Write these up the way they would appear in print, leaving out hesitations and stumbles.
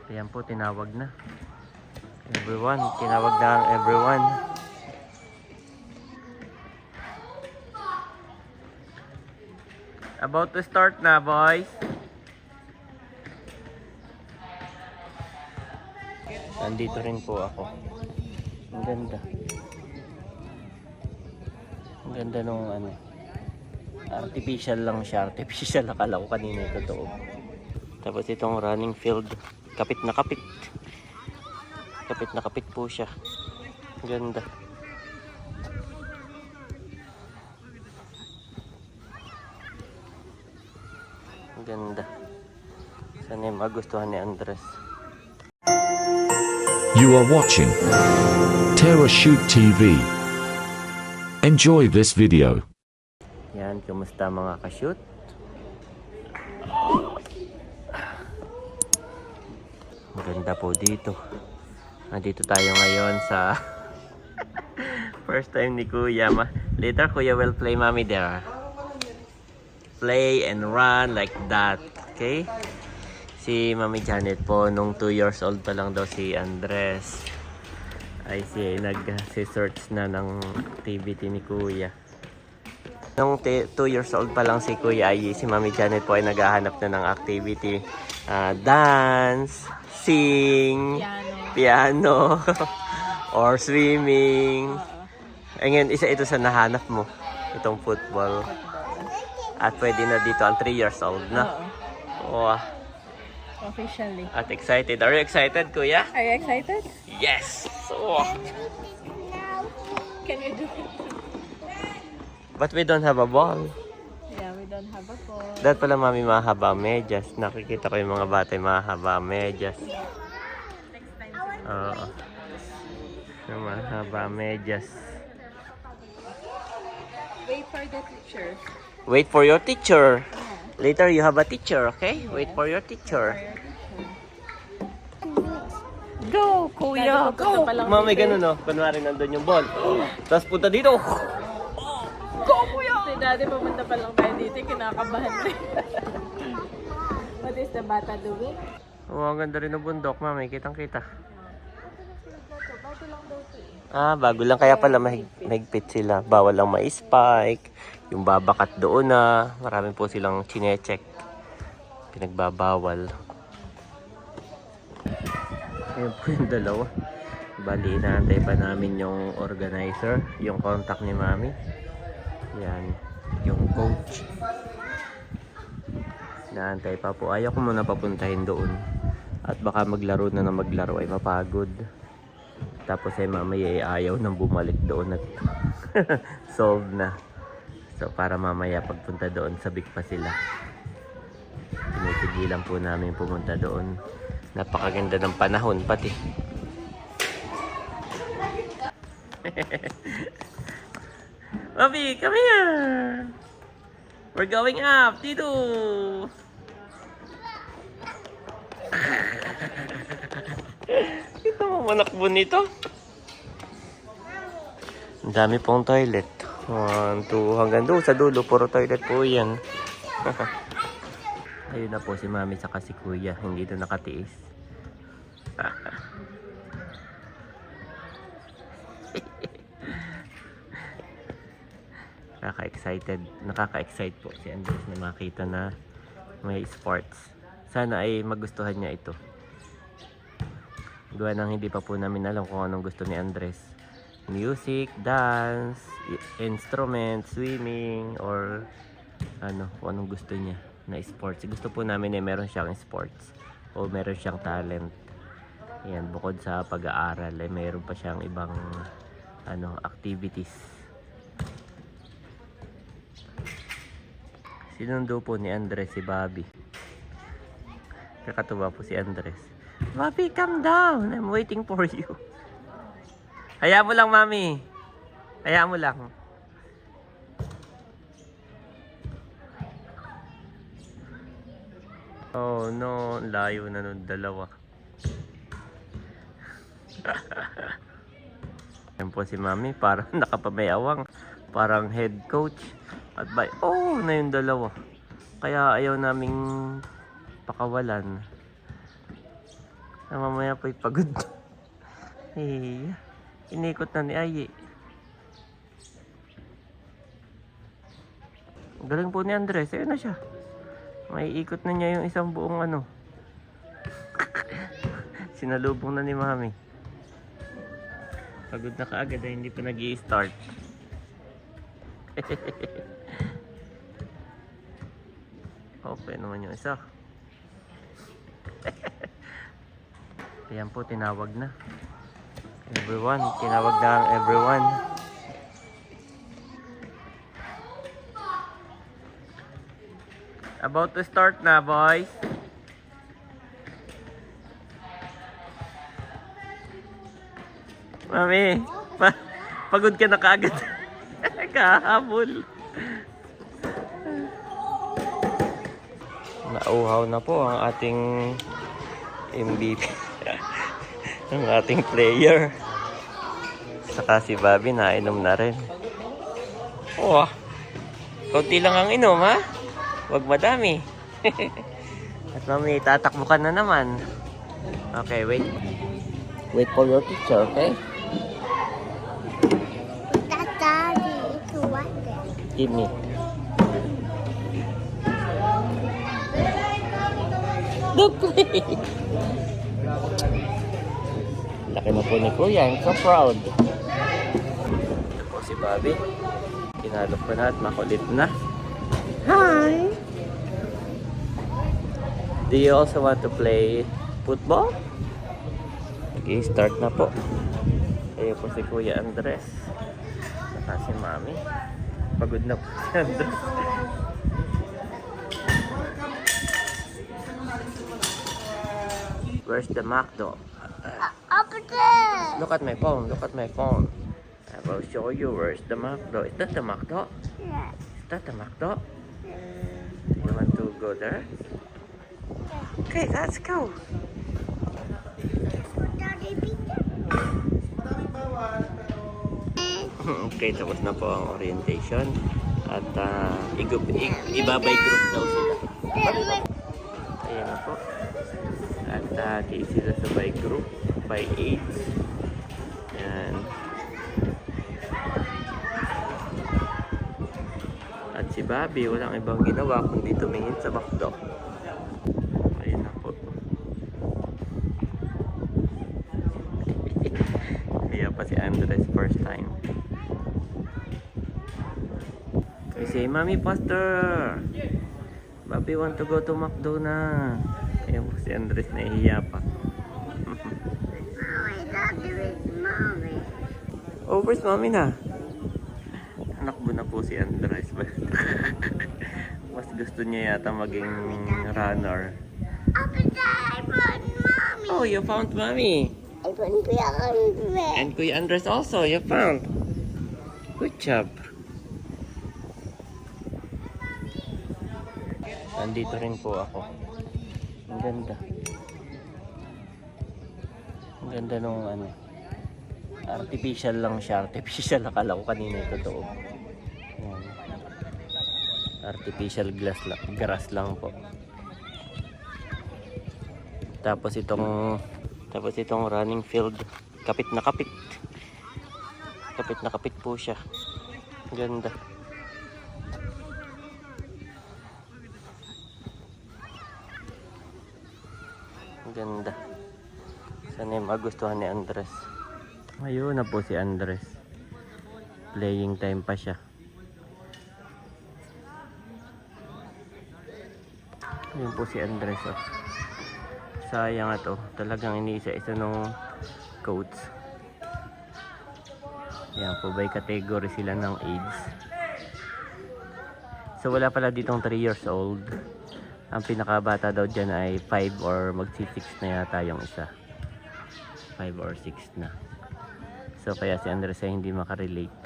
Ayan po, tinawag na. Everyone, tinawag na ang everyone. About to start na, boys. Nandito rin po ako. Ang ganda. Ang ganda nung ano. Artificial lang siya. Artificial, akala ko kanina ito totoo. Tapos itong running field. Kapit na kapit. Kapit na kapit po siya. Ganda. Ganda. Sana yung magustuhan ni Andres. You are watching Terra Shoot TV. Enjoy this video. Yan, kumusta mga ka-shoot? Maganda po dito. Nandito tayo ngayon sa first time ni Kuya. Later Kuya will play mommy there. Play and run like that. Okay? Si Mami Janet po, nung 2 years old pa lang daw si Andres, ay nag-search na ng activity ni Kuya. Nung 2 years old pa lang si Kuya, ay si Mami Janet po ay naghahanap na ng activity. Dance, sing, piano, or swimming. Ngayon, isa ito sa nahanap mo, itong football. At pwede na dito ang 3 years old na. Wow. Officially. At excited. Are you excited, Kuya? Are you excited? Yes! So, Can we do it? but we don't have a ball. Yeah, we don't have a ball. Dahil pala mami mahaba medyas. Nakikita ko yung mga bata yung mahaba medyas. Oo. Yung mahaba medyas. Wait for the teacher. Wait for your teacher. Later you have a teacher, okay? Wait for your teacher. Go, Kuya! Go! Mami, ganun no? Kunwari nandun yung ball. Tapos punta dito. Go, Kuya! Si daddy pumunta pa lang tayo dito, kinakabahan rin. What is the bata doing? Oh, ang ganda rin ng bundok, mami. Kitang-kita. Bago lang daw ito eh. Bago lang. Kaya pala mahigpit sila. Bawal lang ma-spike. Yung babakat doon na. Marami po silang chinecheck. Pinagbabawal. Ayun po yung dalawa. Bali, inaantay pa namin yung organizer. Yung contact ni mami. Yan. Yung coach. Inaantay pa po. Ayaw ko muna papuntahin doon. At baka maglaro na maglaro ay mapagod. Tapos ay mamaya ay ayaw nang bumalik doon at solve na. So para mamaya pagpunta doon sabik pa sila. Tinitigilan po namin pumunta doon. Napakaganda ng panahon pati. Bobby, come here! We're going up! Dito! Ito mo manakbo nito. Ang dami pong toilet. 1, 2, hanggang doon sa dulo. Puro toilet po yan. Ayun na po si mami saka si kuya. Hindi doon nakatiis. Nakaka-excite po si Andres na makita na may sports. Sana ay magustuhan niya ito. Gawa nang hindi pa po namin alam kung anong gusto ni Andres. Music, dance, instrument, swimming, or ano, kung anong gusto niya na sports. Gusto po namin eh meron siyang sports o meron siyang talent. Yan, bukod sa pag-aaral eh meron pa siyang ibang activities. Sinundo po ni Andres si Bobby. Kakatuwa po si Andres. Bobby, calm down. I'm waiting for you. Hayaan mo lang, mami. Hayaan mo lang. Oh no, layo na nun dalawa. Yan po si mami, parang nakapamayawang. Parang head coach. At na yung dalawa. Kaya ayaw naming pakawalan. Mamaya po'y pagod. Eh, inikot na ni Ayi. Galing po ni Andres. Ayun na siya. May ikot na niya yung isang buong ano. Sinalubong na ni Mami. Pagod na kaagad ay hindi pa nag-i-start. Okay naman yung isa. Ayan po, tinawag na. Everyone, tinawag na ang everyone. About to start na, boys. Mami, pagod ka na kaagad. Kahabol. Nauhaw na po ang ating MVP. Ang ating player. Saka si Bobby nainom na rin. Oh, kaunti lang ang inom, ha? Huwag madami. At Mami, tatakbo ka na naman. Okay, wait. Wait for your teacher, okay? Daddy, it's water. Give me. Don't play. Laki na po ni Kuya. I'm so proud. Ito po si Bobby. Pinalok ko na at makulit na. Hi! Do you also want to play football? Okay, start na po. Ayan po si Kuya Andres. Saka si Mami. Pagod na po si Andres. Where's the McDo? Up there. Look at my phone. Look at my phone. I will show you where's the McDo. Is that the McDo? Yes. Is that the McDo? Do you want to go there? Okay, let's go. Daddy, pizza. Okay, tapos na po ang orientation. At ibabay group daw sila. Ayan na po. At di sila sa by group, by age. Ayan. At si Bobby, walang ibang ginawa kundi tumingin sa McDo. Ayan na po. Kaya pa si Andres first time. I say, Mommy, Pastor! Bobby want to go to McDo na. Ayan po si Andres, nahihiya pa. Mommy, Daddy with Mommy. Oh, where's Mommy na? Nakbo na po si Andres. Mas gusto niya yata maging runner. Up there, I found Mommy. Oh, you found Mommy. I found Kuya Andres. And Kuya Andres also, you found. Good job. Nandito rin po ako. Ang ganda. Ang ganda nung ano. Artificial lang siya. Artificial. Akala ko kanina ito totoo. Ayan. Artificial grass lang po. Tapos itong running field. Kapit na kapit. Kapit na kapit po siya. Ang ganda. Ganda. Sana magustuhan ni Andres. Ayun na po si Andres. Playing time pa siya. Ayun po si Andres. Oh. Sayang ito. Talagang iniisa-isa nung coach. Yan po, by category sila ng age. So wala pala ditong 3 years old. Ang pinakabata daw dyan ay 5 or magsi-6 na yata yung isa. 5 or 6 na. So kaya si Andres ay hindi makarelate.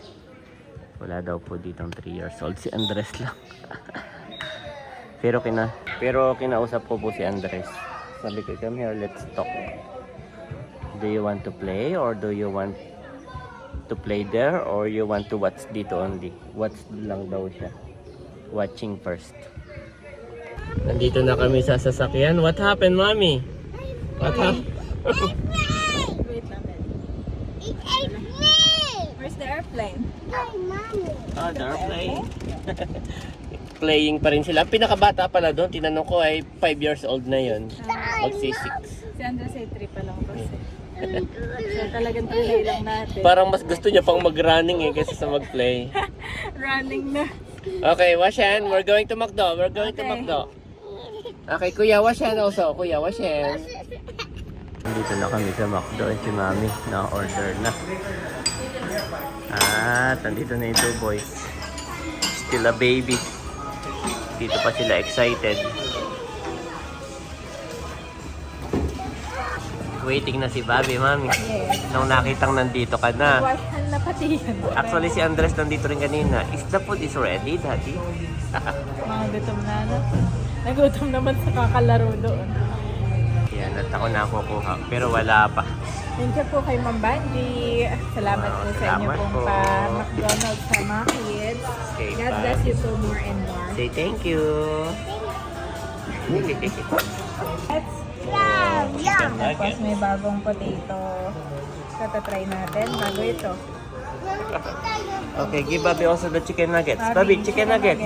Wala daw po ditong 3 years old. Si Andres lang. pero kinausap ko po si Andres. Sabi ko, come here, let's talk. Do you want to play or do you want to play there or you want to watch dito only? Watch lang daw siya. Watching first. Nandito na kami sa sasakyan. What happened, Mommy? Wait lang, Daddy. It ate me. Where's the airplane? Hey, mommy. Oh, they're playing. Playing pa rin sila. Ang pinakabata pala doon, tinanong ko ay 5 years old na yun. Magsi-6. Si Andres ay 3 pa lang kasi. So talagang trinay lang natin. Parang mas gusto niya pang mag-running kaysa sa mag-play. Running na. Okay, Washan, we're going to McDo. We're going to Okay. McDo. Okay, Kuya Washan also. Kuya Washan. Dito na kami sa McDo. Si Mami, na-order na. At nandito na yung 2 boys. Still a baby. Dito pa sila excited. Waiting na si Bobby, Mami. Yes. Nung nakitang nandito ka na. Washan na pati yan. Actually, si Andres nandito rin kanina. Is the food is ready, Daddy? Mga gutom na, no? Nagutom naman sa kakalaro doon. Yan, at ako nakukuha. Pero wala pa. Thank you po kay Ma'am Bandy. Salamat po sa inyo Salamat pong po. pa-McDonald's sa mga kids. Okay, God bye. bless you po more and more. Say thank you. Yum. Tapos may bagong potato. Tatatry natin bago ito. Okay, give Bobby also the chicken nuggets. Bobby, chicken nuggets.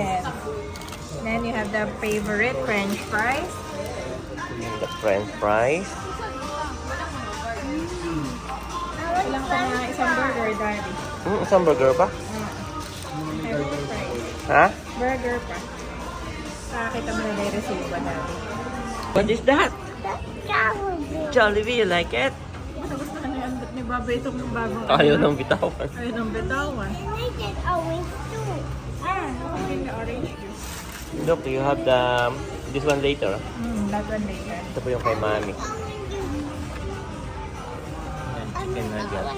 Then you have the favorite French fries. The French fries. Ilang pa na isang burger, Daddy. Isang burger pa? Favorite fries. Ha? Burger pa. Nakakita mo na na-receive ba, Daddy? What is that? Jollibee. Jollibee, you like it? Gusto ka na yan ni Baba itong bagong Ayaw nang bitawan. Ayaw ng bitawan. I like it orange too. Okay, the orange juice. Look, you have the this one later. That one later. Ito po yung kay Mami. Yan, chicken nuggets.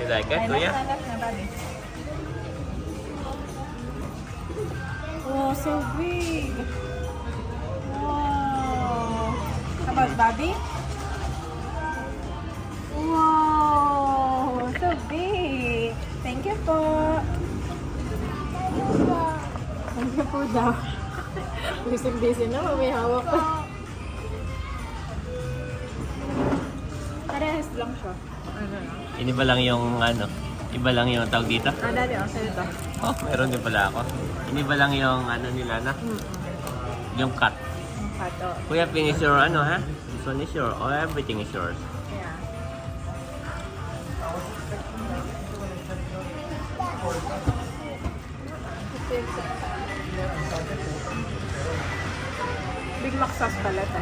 You like it, Kuya? na, Bobby. Oh, so big. Wow. How about Bobby? Wow, so big. Thank you po. Thank you po daw. Busy na, may hawak pa. Parehas lang siya. Ano na? Iba lang yung iba lang yung tawag dito. Dali, saan ito? Oh, meron din pala ako. Iba lang yung nila na. Yung cut. Ang pato. Kuya, finish your ha? This one is your, oh, everything is yours. Yeah. Big Mac sauce pala ito.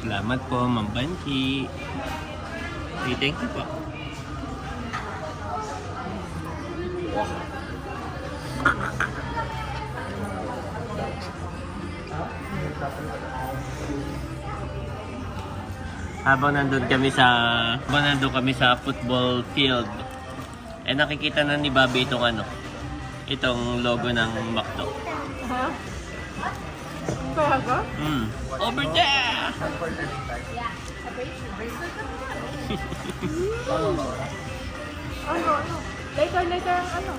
Salamat po, Ma'am Banchi. Okay, thank you po. Habang nandun kami sa football field, nakikita na ni Bobby itong logo ng McDo. Ha? Kawaga? Over there! Ano? Later, ano?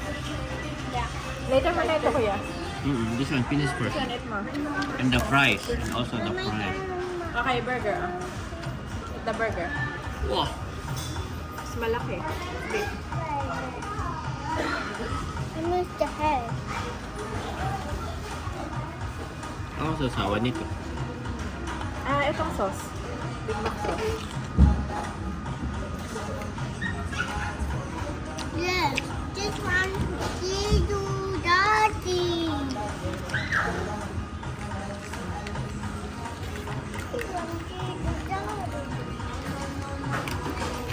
Later mo na ito, kuya. This one, finish first. Sunit mo. And the fries, and also the fries. Okay, burger. The burger. Wow! Mas malaki. Big. I missed the head. Ano ang sasawa nito? Itong sauce. Big Mac sauce. Yes, this one is dirty.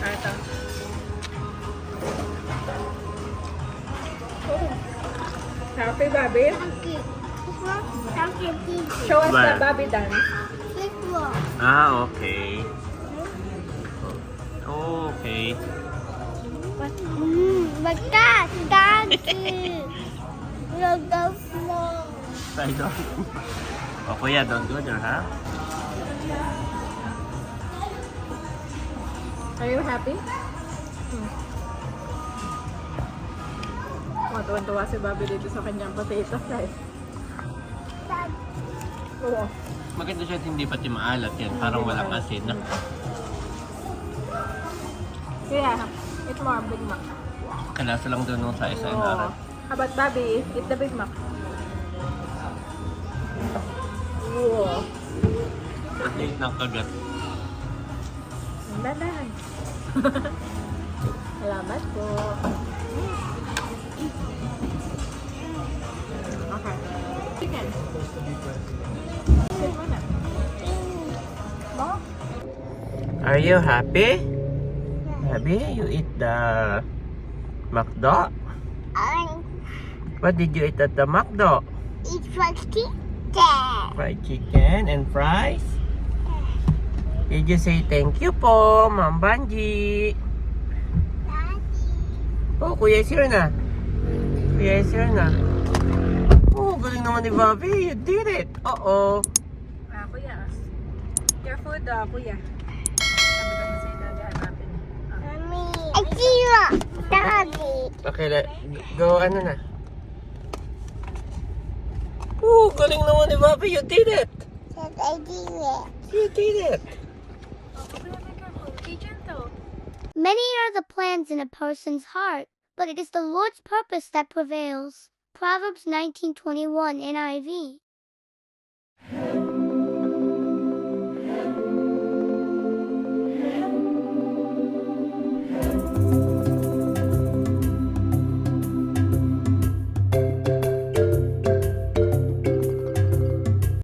Ito. Happy, Bobby? Okay. This one, okay, this Show us the Well. Bobby dance. one. Okay. Okay. But that. Look the floor. I don't. Oh, kuya, don't go there, ha? Are you happy? Tuwan-tuwa si Bobby dito sa kanyang potato fry. Oo. Maganda siya at hindi pati maalat yan. Parang walang asin, no? Yeah, eat more Big Mac. Kalasa lang doon nung sa isa Oo. inaral. How about Bobby? Eat the Big Mac. Wow. Ang liit ng kagat. Dadan. Salamat po. Okay. Chicken. Sit muna. Ba? Are you happy? Happy? You eat the McDo? I What did you eat at the McDo? eat fried chicken. Fried chicken and fries? Did you say thank you po, Ma'am Banji? Oh, Kuya is here na. Kuya is here na. Oh, galing naman ni Bobby. You did it. Uh-oh. Kuya. Your food, kuya. Sabi ko na sa'yo, dadaan natin. Mommy. I see you. Daddy. Okay, go ano na. Oh, galing naman ni Bobby. You did it. Yes, I did it. You did it. Be gentle. Many are the plans in a person's heart, but it is the Lord's purpose that prevails. Proverbs 19:21 NIV.